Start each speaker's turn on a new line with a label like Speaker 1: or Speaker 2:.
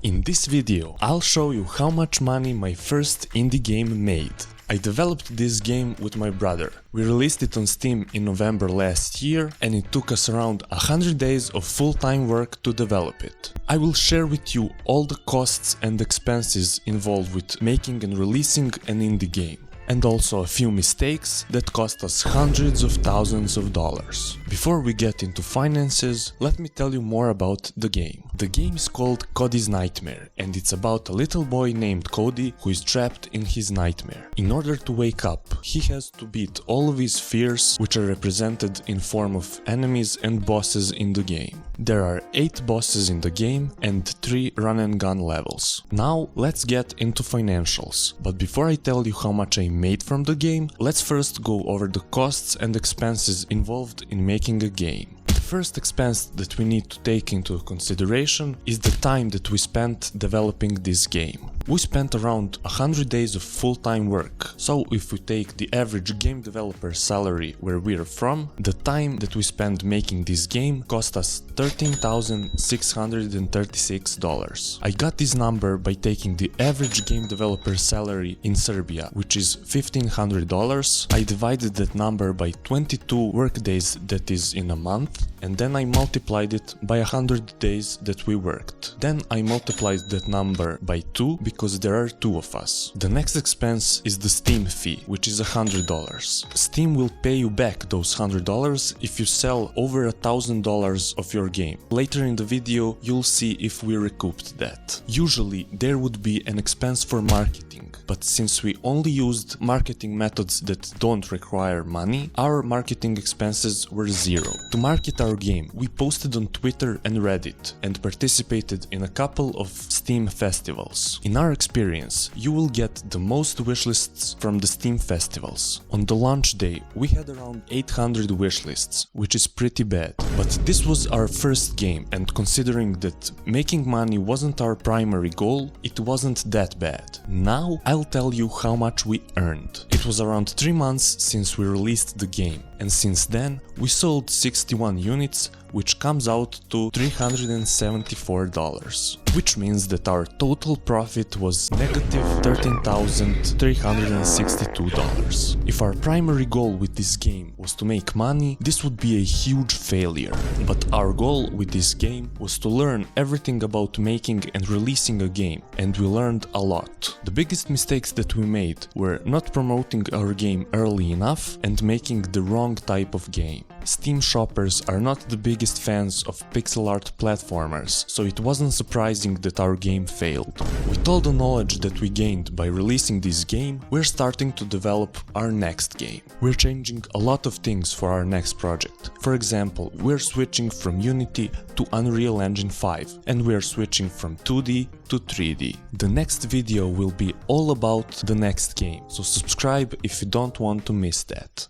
Speaker 1: In this video, I'll show you how much money my first indie game made. I developed this game with my brother. We released it on Steam in November last year and it took us around 100 days of full-time work to develop it. I will share with you all the costs and expenses involved with making and releasing an indie game. And also a few mistakes that cost us hundreds of thousands of dollars. Before we get into finances, let me tell you more about the game. The game is called Cody's Nightmare and it's about a little boy named Cody who is trapped in his nightmare. In order to wake up, he has to beat all of his fears, which are represented in form of enemies and bosses in the game. There are 8 bosses in the game and 3 run and gun levels. Now let's get into financials. But before I tell you how much I made from the game, let's first go over the costs and expenses involved in making a game. The first expense that we need to take into consideration is the time that we spent developing this game. We spent around 100 days of full-time work, so if we take the average game developer salary where we're from, the time that we spent making this game cost us $13,636. I got this number by taking the average game developer salary in Serbia, which is $1,500. I divided that number by 22 workdays, that is in a month, and then I multiplied it by 100 days that we worked. Then I multiplied that number by 2 because there are 2 of us. The next expense is the Steam fee, which is $100. Steam will pay you back those $100 if you sell over $1,000 of your game. Later in the video you'll see if we recouped that. Usually there would be an expense for marketing, but since we only used marketing methods that don't require money, our marketing expenses were 0. To market our game, we posted on Twitter and Reddit and participated in a couple of Steam festivals. In our experience, you will get the most wishlists from the Steam festivals. On the launch day, we had around 800 wishlists, which is pretty bad. But this was our first game, and considering that making money wasn't our primary goal, it wasn't that bad. Now I'll tell you how much we earned. It was around 3 months since we released the game, and since then we sold 61 units, which comes out to $374, which means that our total profit was negative $13,362. If our primary goal with this game was to make money, this would be a huge failure. But our goal with this game was to learn everything about making and releasing a game, and we learned a lot. The biggest mistakes that we made were not promoting our game early enough and making the wrong type of game. Steam shoppers are not the biggest fans of pixel art platformers, so it wasn't surprising that our game failed. With all the knowledge that we gained by releasing this game, we're starting to develop our next game. We're changing a lot of things for our next project. For example, we're switching from Unity to Unreal Engine 5, and we're switching from 2D to 3D. The next video will be all about the next game, so subscribe if you don't want to miss that.